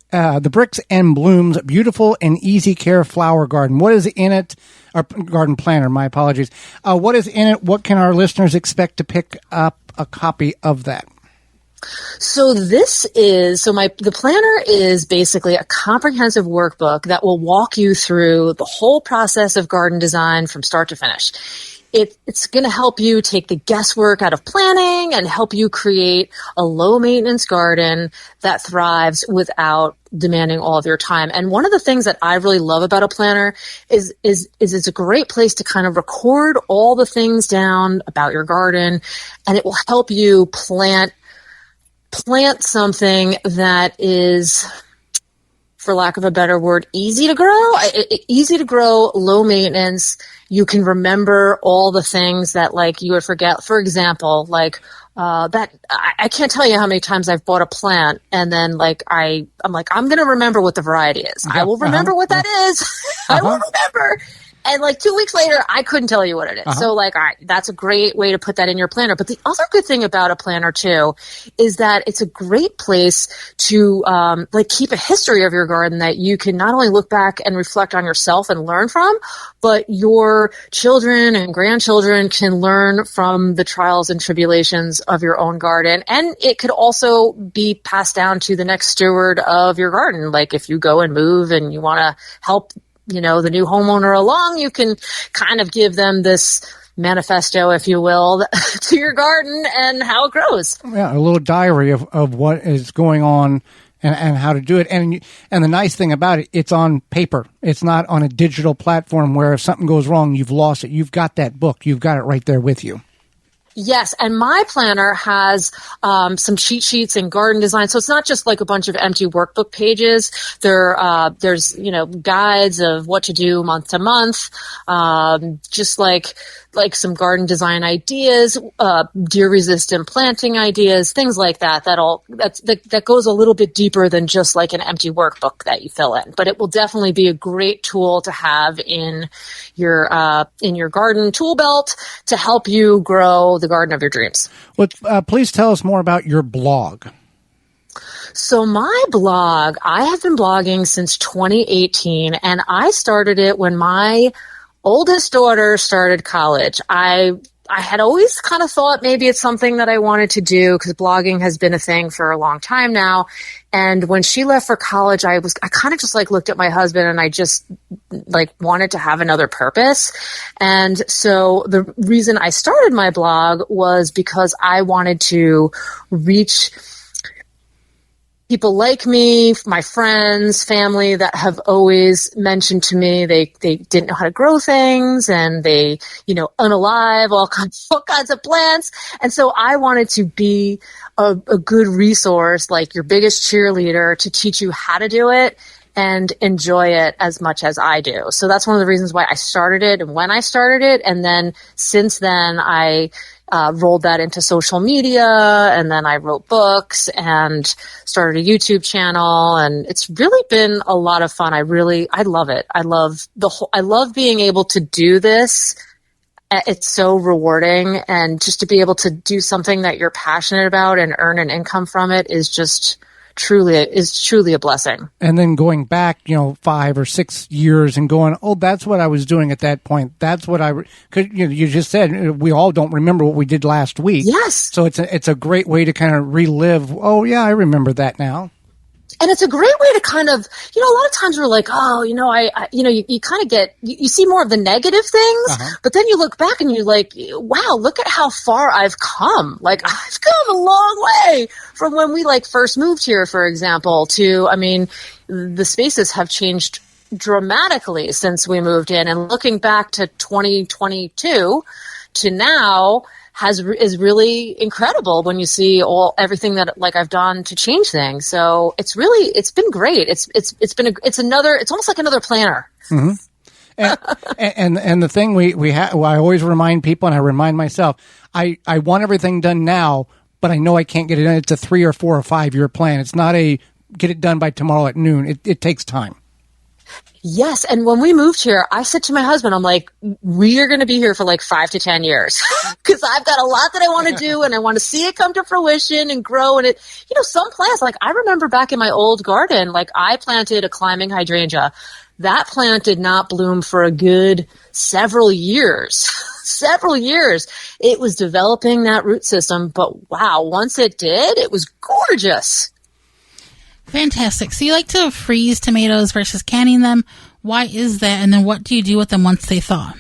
and Blooms, Beautiful and Easy Care Flower Garden. What is in it? Or garden planner, my apologies. What is in it? What can our listeners expect to pick up a copy of that? So the planner is basically a comprehensive workbook that will walk you through the whole process of garden design from start to finish. It's going to help you take the guesswork out of planning and help you create a low maintenance garden that thrives without demanding all of your time. And one of the things that I really love about a planner is it's a great place to kind of record all the things down about your garden, and it will help you plant something that is, for lack of a better word, easy to grow, low maintenance. You can remember all the things that like you would forget. For example, like that I can't tell you how many times I've bought a plant and then like I'm going to remember what the variety is. I will remember what that is. I will remember. And like 2 weeks later, I couldn't tell you what it is. So like, that's a great way to put that in your planner. But the other good thing about a planner too, is that it's a great place to, like keep a history of your garden that you can not only look back and reflect on yourself and learn from, but your children and grandchildren can learn from the trials and tribulations of your own garden. And it could also be passed down to the next steward of your garden. Like if you go and move and you want to help the new homeowner along, you can kind of give them this manifesto, if you will, to your garden and how it grows. Yeah, a little diary of what is going on and how to do it. And the nice thing about it, it's on paper. It's not on a digital platform where if something goes wrong, you've lost it. You've got that book. You've got it right there with you. Yes, and my planner has some cheat sheets and garden design. So it's not just like a bunch of empty workbook pages. There's guides of what to do month to month, just like some garden design ideas, deer resistant planting ideas, things like that. That goes a little bit deeper than just like an empty workbook that you fill in. But it will definitely be a great tool to have in your garden tool belt to help you grow the garden of your dreams. Well, please tell us more about your blog. So my blog, I have been blogging since 2018, and I started it when my oldest daughter started college. I had always kind of thought maybe it's something that I wanted to do because blogging has been a thing for a long time now. And when she left for college, I kind of just like looked at my husband and I just like wanted to have another purpose. And so the reason I started my blog was because I wanted to reach people like me, my friends, family that have always mentioned to me they didn't know how to grow things and they, unalive all kinds of plants. And so I wanted to be a good resource, like your biggest cheerleader, to teach you how to do it and enjoy it as much as I do. So that's one of the reasons why I started it and when I started it. And then since then, I rolled that into social media, and then I wrote books and started a YouTube channel, and it's really been a lot of fun. I love it. I love being able to do this. It's so rewarding, and just to be able to do something that you're passionate about and earn an income from it is just truly a blessing. And then going back, 5 or 6 years and going, oh, that's what I was doing at that point. That's what cause you just said we all don't remember what we did last week. Yes. So it's a great way to kind of relive. Oh yeah, I remember that now. And it's a great way to kind of, a lot of times we're like, oh, you kind of you see more of the negative things, but then you look back and you're like, wow, look at how far I've come. Like, I've come a long way from when we first moved here, for example, to, the spaces have changed dramatically since we moved in. And looking back to 2022 to now, is really incredible when you see everything that I've done to change things. So it's been great. It's almost like another planner. Mm-hmm. And the thing we have, I always remind people, and I remind myself, I want everything done now, but I know I can't get it done. It's a 3 or 4 or 5 year plan. It's not a get it done by tomorrow at noon. It takes time. Yes. And when we moved here, I said to my husband, I'm like, we are going to be here for 5 to 10 years because I've got a lot that I want to do and I want to see it come to fruition and grow. And some plants, I remember back in my old garden, I planted a climbing hydrangea. That plant did not bloom for a good several years. It was developing that root system. But wow, once it did, it was gorgeous. Fantastic. So you like to freeze tomatoes versus canning them. Why is that? And then what do you do with them once they thaw?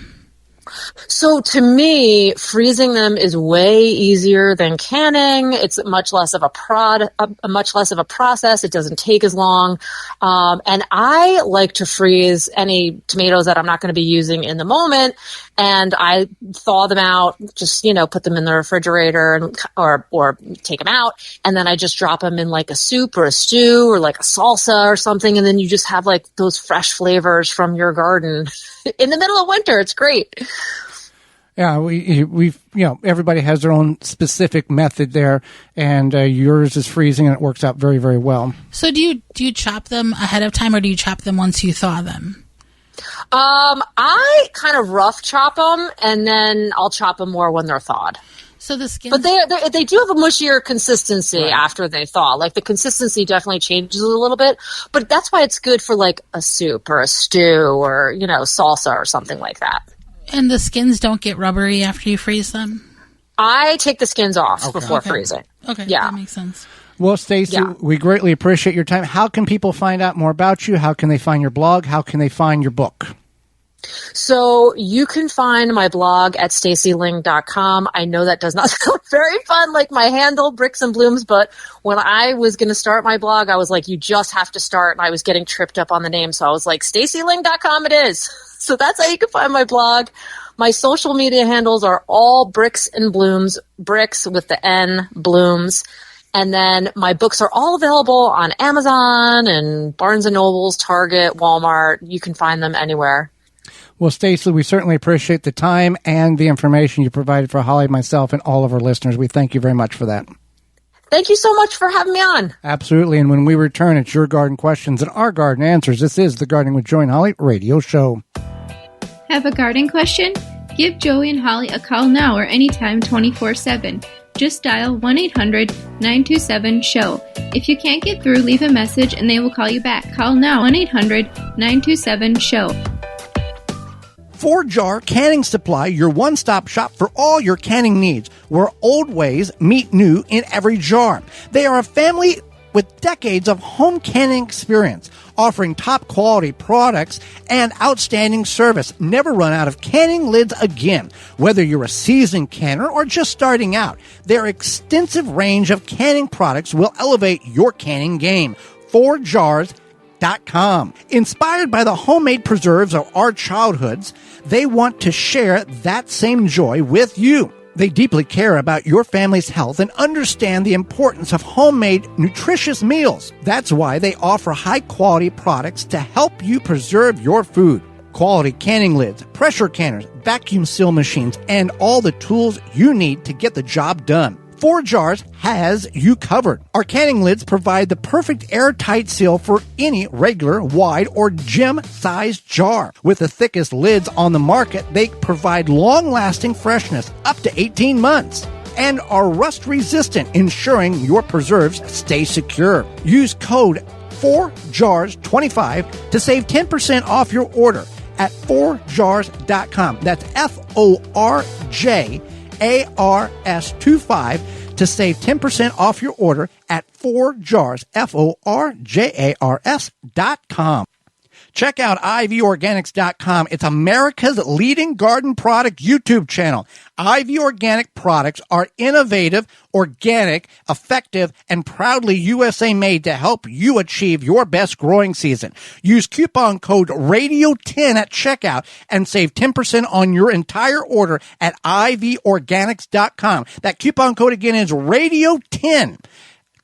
So to me, freezing them is way easier than canning. It's much less of a process. It doesn't take as long. And I like to freeze any tomatoes that I'm not going to be using in the moment. And I thaw them out, just, put them in the refrigerator or take them out. And then I just drop them in a soup or a stew or a salsa or something. And then you just have those fresh flavors from your garden in the middle of winter. It's great. Yeah, we've everybody has their own specific method there, and yours is freezing, and it works out very, very well. So do you chop them ahead of time, or do you chop them once you thaw them? I kind of rough chop them, and then I'll chop them more when they're thawed. So the skin, but they do have a mushier consistency after they thaw. The consistency definitely changes a little bit, but that's why it's good for a soup or a stew or salsa or something like that. And the skins don't get rubbery after you freeze them? I take the skins off before freezing. Okay, yeah. That makes sense. Well, Stacy, we greatly appreciate your time. How can people find out more about you? How can they find your blog? How can they find your book? So you can find my blog at stacyling.com. I know that does not sound very fun, like my handle, Bricks and Blooms, but when I was going to start my blog, I was like, you just have to start, and I was getting tripped up on the name, so I was like, stacyling.com it is. So that's how you can find my blog. My social media handles are all Bricks and Blooms, Bricks with the N, Blooms. And then my books are all available on Amazon and Barnes & Nobles, Target, Walmart. You can find them anywhere. Well, Stacy, we certainly appreciate the time and the information you provided for Holly, myself, and all of our listeners. We thank you very much for that. Thank you so much for having me on. Absolutely. And when we return, it's your garden questions and our garden answers. This is the Gardening with Joy and Holly radio show. Have a garden question? Give Joey and Holly a call now or anytime 24/7. Just dial 1-800-927-SHOW. If you can't get through, leave a message and they will call you back. Call now, 1-800-927-SHOW. 4-Jar Canning Supply, your one-stop shop for all your canning needs, where old ways meet new in every jar. They are a family with decades of home canning experience, offering top-quality products and outstanding service. Never run out of canning lids again. Whether you're a seasoned canner or just starting out, their extensive range of canning products will elevate your canning game. 4jars.com. Inspired by the homemade preserves of our childhoods, they want to share that same joy with you. They deeply care about your family's health and understand the importance of homemade, nutritious meals. That's why they offer high-quality products to help you preserve your food. Quality canning lids, pressure canners, vacuum seal machines, and all the tools you need to get the job done. 4Jars has you covered. Our canning lids provide the perfect airtight seal for any regular, wide, or gym-sized jar. With the thickest lids on the market, they provide long-lasting freshness, up to 18 months, and are rust-resistant, ensuring your preserves stay secure. Use code 4jars25 to save 10% off your order at 4jars.com. That's FORJARS25 to save 10% off your order at 4jars, FORJARS.com. Check out ivorganics.com. It's America's leading garden product YouTube channel. IV Organic products are innovative, organic, effective, and proudly USA made to help you achieve your best growing season. Use coupon code RADIO10 at checkout and save 10% on your entire order at ivorganics.com. That coupon code again is RADIO10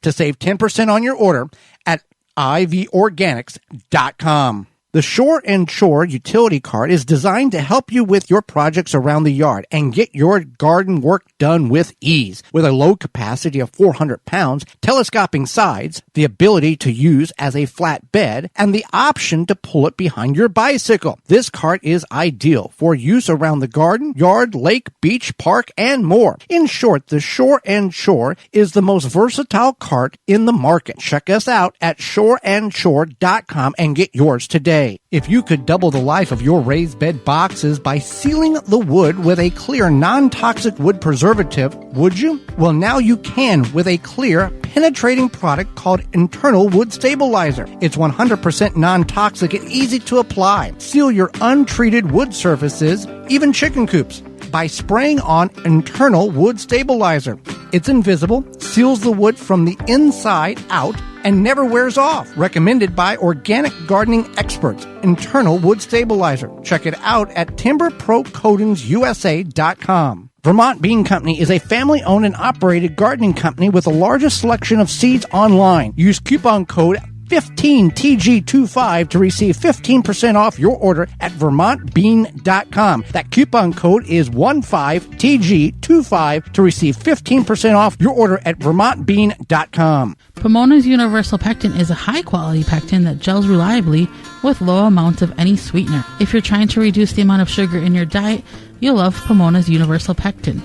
to save 10% on your order at ivorganics.com. The Shore and Shore utility cart is designed to help you with your projects around the yard and get your garden work done with ease. With a load capacity of 400 pounds, telescoping sides, the ability to use as a flat bed, and the option to pull it behind your bicycle. This cart is ideal for use around the garden, yard, lake, beach, park, and more. In short, the Shore and Shore is the most versatile cart in the market. Check us out at shoreandshore.com and get yours today. If you could double the life of your raised bed boxes by sealing the wood with a clear, non-toxic wood preservative, would you? Well, now you can with a clear, penetrating product called Internal Wood Stabilizer. It's 100% non-toxic and easy to apply. Seal your untreated wood surfaces, even chicken coops, by spraying on Internal Wood Stabilizer. It's invisible, seals the wood from the inside out, and never wears off. Recommended by organic gardening experts. Internal Wood Stabilizer. Check it out at timberprocoatingsusa.com. Vermont Bean Company is a family-owned and operated gardening company with the largest selection of seeds online. Use coupon code 15TG25 to receive 15% off your order at vermontbean.com. That coupon code is 15TG25 to receive 15% off your order at vermontbean.com. Pomona's Universal Pectin is a high-quality pectin that gels reliably with low amounts of any sweetener. If you're trying to reduce the amount of sugar in your diet, you'll love Pomona's Universal Pectin.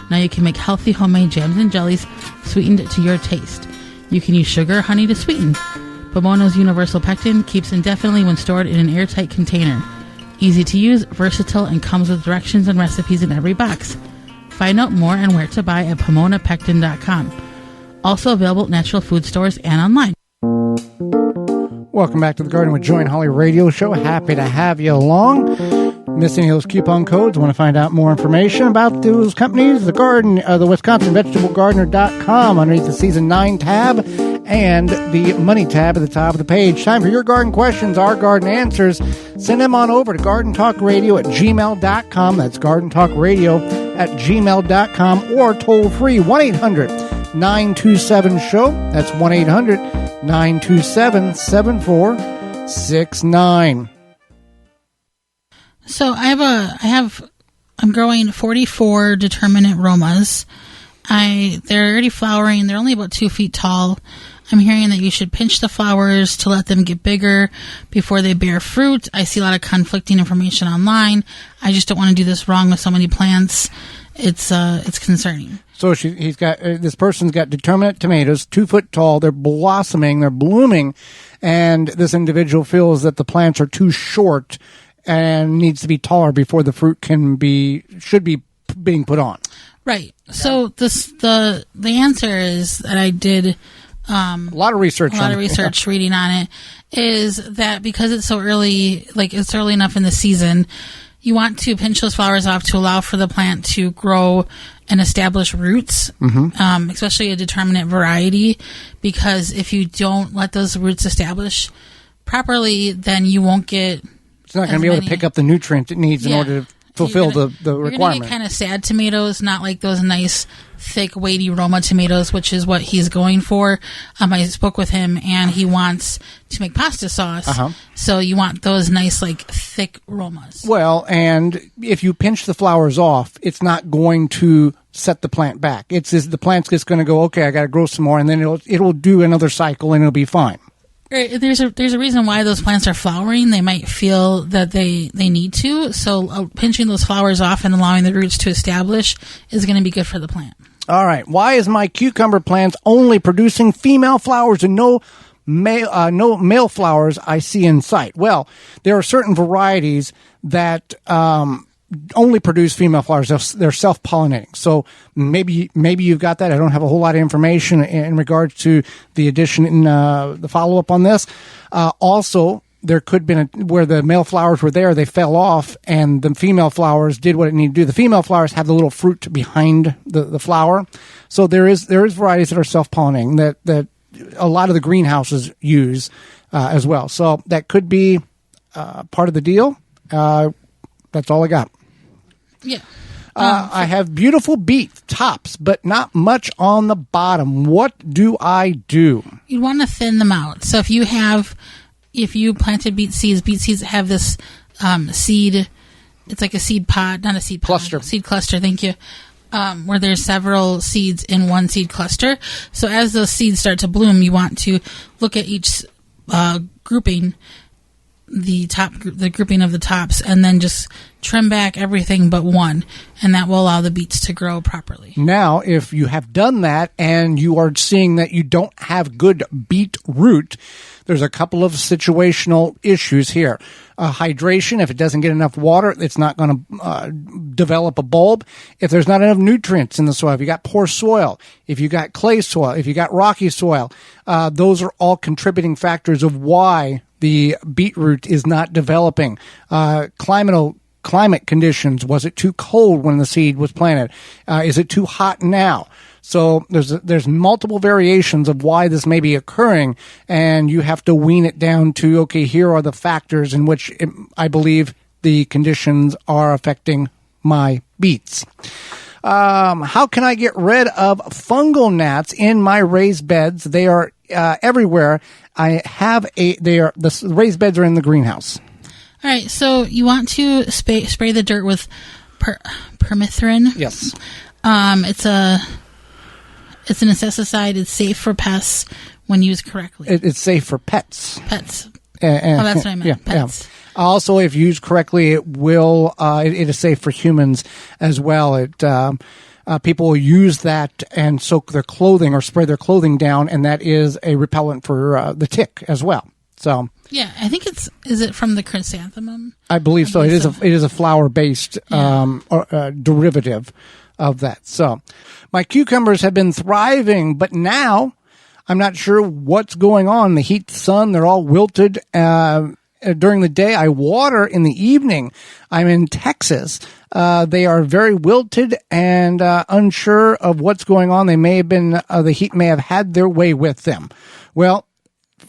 Now you can make healthy homemade jams and jellies sweetened to your taste. You can use sugar or honey to sweeten. Pomona's Universal Pectin keeps indefinitely when stored in an airtight container. Easy to use, versatile, and comes with directions and recipes in every box. Find out more and where to buy at PomonaPectin.com. Also available at natural food stores and online. Welcome back to the Garden with Joy and Holly radio show. Happy to have you along. Miss any of those coupon codes? Want to find out more information about those companies? The Wisconsin Vegetable Gardener.com underneath the Season 9 tab. and the money tab at the top of the page. Time for your garden questions, our garden answers. Send them on over to gardentalkradio@gmail.com. That's gardentalkradio@gmail.com, or toll free 1-800-927-SHOW. That's 1-800-927-7469. So I'm growing 44 determinate Romas. They're already flowering. They're only about 2 feet tall. I'm hearing that you should pinch the flowers to let them get bigger before they bear fruit. I see a lot of conflicting information online. I just don't want to do this wrong with so many plants. It's concerning. So this person's got determinate tomatoes, 2 foot tall. They're blossoming, they're blooming, and this individual feels that the plants are too short and needs to be taller before the fruit should be being put on. Right. So the answer is that I did a lot of research reading on it, is that because it's so early, like it's early enough in the season, you want to pinch those flowers off to allow for the plant to grow and establish roots, especially a determinate variety, because if you don't let those roots establish properly, then you won't get... It's not going to be able to pick up the nutrients it needs in order to fulfill the requirement. You're going to get kind of sad tomatoes, not like those nice, thick, weighty Roma tomatoes, which is what he's going for. I spoke with him, and he wants to make pasta sauce. So you want those nice, like, thick Romas. Well, and if you pinch the flowers off, it's not going to set the plant back. The plant's just going to go, okay, I got to grow some more, and then it'll do another cycle, and it'll be fine. There's a reason why those plants are flowering. They might feel that they need to. So pinching those flowers off and allowing the roots to establish is going to be good for the plant. All right. Why is my cucumber plants only producing female flowers and no male flowers I see in sight? Well, there are certain varieties that only produce female flowers. They're self-pollinating. So maybe you've got that. I don't have a whole lot of information in regards to the addition in the follow-up on this. Also, there could have been where the male flowers were there, they fell off, and the female flowers did what it needed to do. The female flowers have the little fruit behind the flower. So there is varieties that are self-pollinating that a lot of the greenhouses use as well. So that could be part of the deal. That's all I got. Yeah. I have beautiful beet tops, but not much on the bottom. What do I do? You want to thin them out. So if you planted beet seeds have this seed. It's like a seed pod, not a seed pod, seed cluster. Thank you. Where there's several seeds in one seed cluster. So as those seeds start to bloom, you want to look at each grouping. The grouping of the tops, and then just trim back everything but one, and that will allow the beets to grow properly. Now, if you have done that and you are seeing that you don't have good beet root, there's a couple of situational issues here. Hydration, if it doesn't get enough water, it's not going to develop a bulb. If there's not enough nutrients in the soil, if you got poor soil, if you got clay soil, if you got rocky soil, those are all contributing factors of why the beetroot is not developing. Climate conditions. Was it too cold when the seed was planted? Is it too hot now? So there's multiple variations of why this may be occurring, and you have to wean it down to, okay, here are the factors in which I believe the conditions are affecting my beets. How can I get rid of fungal gnats in my raised beds? They are everywhere. The raised beds are in the greenhouse. All right, so you want to spray the dirt with permethrin. Yes. It's an insecticide. It's safe for pests when used correctly. It's safe for pets. Pets. That's what I meant. Yeah, pets. Yeah. Also, if used correctly, it will. It is safe for humans as well. People will use that and soak their clothing or spray their clothing down, and that is a repellent for the tick as well. So yeah, I think is it from the chrysanthemum? I believe so. It is a flower based derivative of that. So my cucumbers have been thriving, but now I'm not sure what's going on. The heat, the sun, they're all wilted. During the day, I water in the evening. I'm in Texas. They are very wilted and unsure of what's going on. They may have been, the heat may have had their way with them. Well,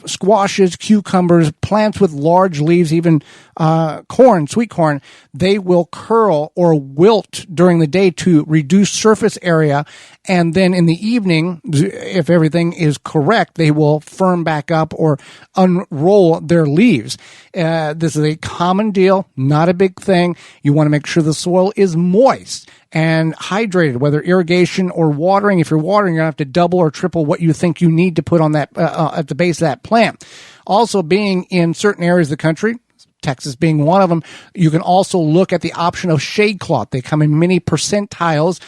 squashes, cucumbers, plants with large leaves, even corn, sweet corn, they will curl or wilt during the day to reduce surface area. And then in the evening, if everything is correct, they will firm back up or unroll their leaves. This is a common deal, not a big thing. You want to make sure the soil is moist and hydrated, whether irrigation or watering. If you're watering, you're going to have to double or triple what you think you need to put on that at the base of that plant. Also, being in certain areas of the country, Texas being one of them, you can also look at the option of shade cloth. They come in many percentiles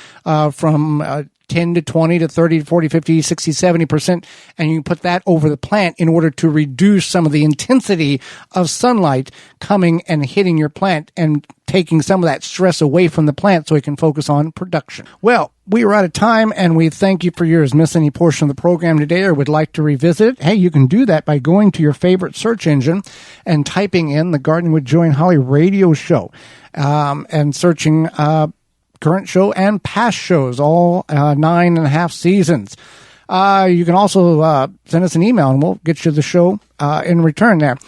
from 10 to 20 to 30 to 40, 50, 60, 70%, and you can put that over the plant in order to reduce some of the intensity of sunlight coming and hitting your plant and taking some of that stress away from the plant so it can focus on production. Well, we are out of time, and we thank you for yours. Miss any portion of the program today or would like to revisit it? Hey, you can do that by going to your favorite search engine and typing in the Gardening with Joy and Holly radio show and searching current show and past shows, all 9.5 seasons. You can also send us an email, and we'll get you the show in return there.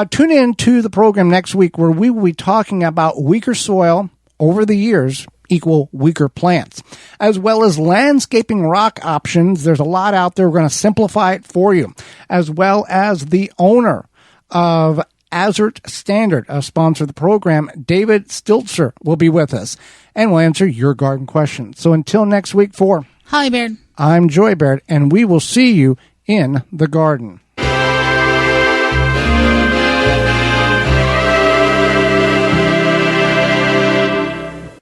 Tune in to the program next week where we will be talking about weaker soil over the years equal weaker plants, as well as landscaping rock options. There's a lot out there. We're going to simplify it for you, as well as the owner of Azert Standard, a sponsor of the program, David Stiltzer, will be with us, and we'll answer your garden questions. So until next week, for Holly Baird, I'm Joy Baird, and we will see you in the garden.